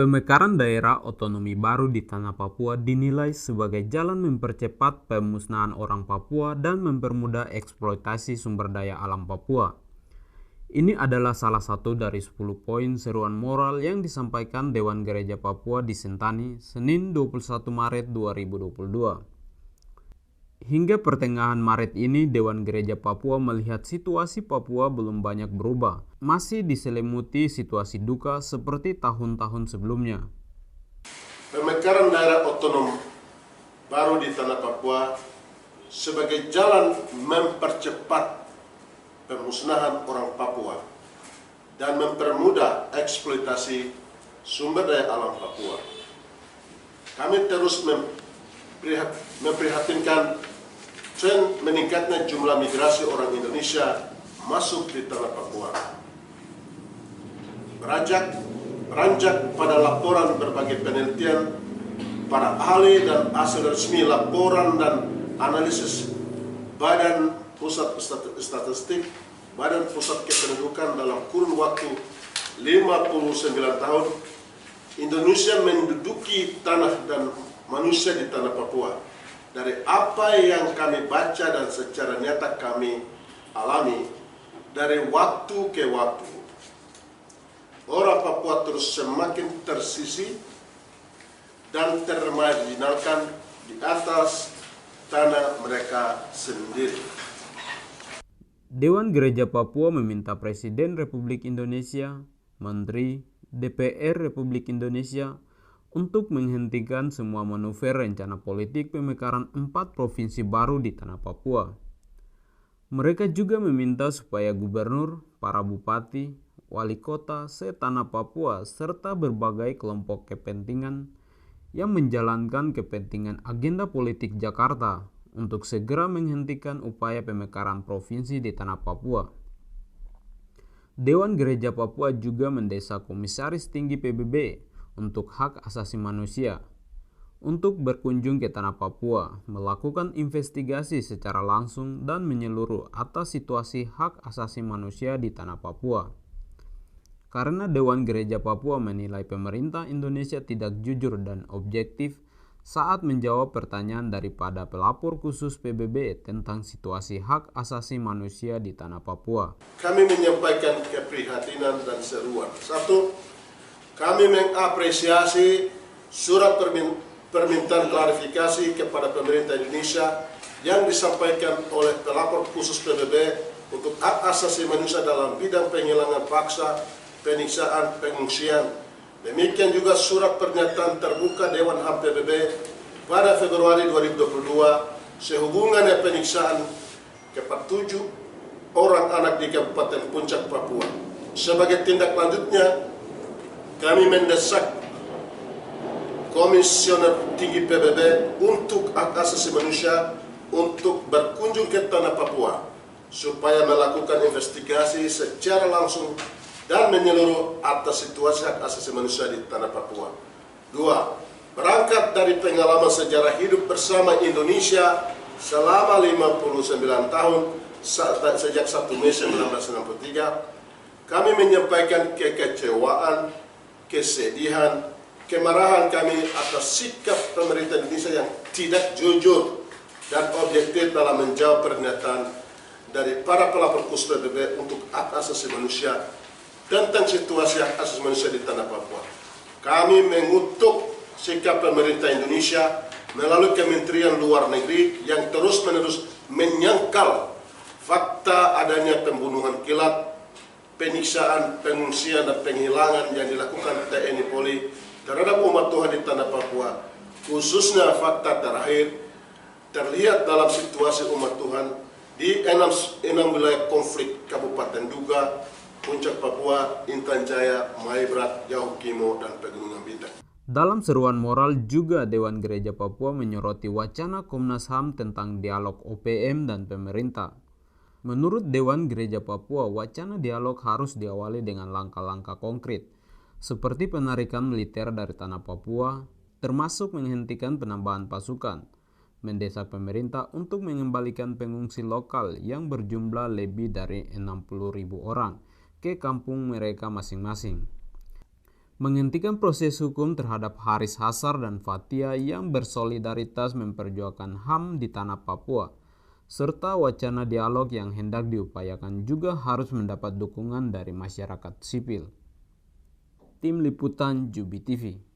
Pemekaran daerah otonomi baru di tanah Papua dinilai sebagai jalan mempercepat pemusnahan orang Papua dan mempermudah eksploitasi sumber daya alam Papua. Ini adalah salah satu dari 10 poin seruan moral yang disampaikan Dewan Gereja Papua di Sentani, Senin 21 Maret 2022. Hingga pertengahan Maret ini, Dewan Gereja Papua melihat situasi Papua belum banyak berubah, masih diselimuti situasi duka seperti tahun-tahun sebelumnya. Pemekaran daerah otonom baru di tanah Papua sebagai jalan mempercepat pemusnahan orang Papua dan mempermudah eksploitasi sumber daya alam Papua. Kami terus memprihatinkan tren meningkatnya jumlah migrasi orang Indonesia masuk di tanah Papua. Beranjak pada laporan berbagai penelitian, para ahli dan hasil resmi laporan dan analisis Badan Pusat Statistik, Badan Pusat Kependudukan dalam kurun waktu 59 tahun, Indonesia menduduki tanah dan manusia di tanah Papua. Dari apa yang kami baca dan secara nyata kami alami dari waktu ke waktu, orang Papua terus semakin tersisih dan termarginalkan di atas tanah mereka sendiri. Dewan Gereja Papua meminta Presiden Republik Indonesia, Menteri, DPR Republik Indonesia untuk menghentikan semua manuver rencana politik pemekaran 4 provinsi baru di tanah Papua. Mereka juga meminta supaya gubernur, para bupati, wali kota se-tanah Papua, serta berbagai kelompok kepentingan yang menjalankan kepentingan agenda politik Jakarta untuk segera menghentikan upaya pemekaran provinsi di tanah Papua. Dewan Gereja Papua juga mendesak Komisaris Tinggi PBB untuk Hak Asasi Manusia untuk berkunjung ke tanah Papua, melakukan investigasi secara langsung dan menyeluruh atas situasi hak asasi manusia di tanah Papua. Karena Dewan Gereja Papua menilai pemerintah Indonesia tidak jujur dan objektif saat menjawab pertanyaan daripada pelapor khusus PBB tentang situasi hak asasi manusia di tanah Papua. Kami menyampaikan keprihatinan dan seruan. 1. Kami mengapresiasi surat permintaan klarifikasi kepada pemerintah Indonesia yang disampaikan oleh pelapor khusus PBB untuk hak asasi manusia dalam bidang penghilangan paksa, penyiksaan, pengungsian. Demikian juga surat pernyataan terbuka Dewan HAM PBB pada Februari 2022 sehubungan dengan penyiksaan kepada 7 orang anak di Kabupaten Puncak, Papua. Sebagai tindak lanjutnya, kami mendesak Komisioner Tinggi PBB untuk hak asasi manusia untuk berkunjung ke tanah Papua supaya melakukan investigasi secara langsung dan menyeluruh atas situasi hak asasi manusia di tanah Papua. 2. Berangkat dari pengalaman sejarah hidup bersama Indonesia selama 59 tahun sejak 1 Mei 1963, kami menyampaikan kekecewaan, kesedihan, kemarahan kami atas sikap pemerintah Indonesia yang tidak jujur dan objektif dalam menjawab pernyataan dari para pelapor khusus PBB untuk hak asasi manusia tentang situasi hak asasi manusia di tanah Papua. Kami mengutuk sikap pemerintah Indonesia melalui Kementerian Luar Negeri yang terus-menerus menyangkal fakta adanya pembunuhan kilat, penyiksaan, pengungsian, dan penghilangan yang dilakukan TNI Polri terhadap umat Tuhan di tanah Papua. Khususnya fakta terakhir terlihat dalam situasi umat Tuhan di 6 wilayah konflik Kabupaten Duga, Puncak Papua, Intan Jaya, Maibrat, Yahukimo, dan Pegunungan Bintang. Dalam seruan moral juga Dewan Gereja Papua menyoroti wacana Komnas HAM tentang dialog OPM dan pemerintah. Menurut Dewan Gereja Papua, wacana dialog harus diawali dengan langkah-langkah konkret, seperti penarikan militer dari tanah Papua, termasuk menghentikan penambahan pasukan, mendesak pemerintah untuk mengembalikan pengungsi lokal yang berjumlah lebih dari 60.000 orang ke kampung mereka masing-masing. menghentikan proses hukum terhadap Haris Hassar dan Fathia yang bersolidaritas memperjuangkan HAM di tanah Papua, serta wacana dialog yang hendak diupayakan juga harus mendapat dukungan dari masyarakat sipil. Tim Liputan Jubi TV.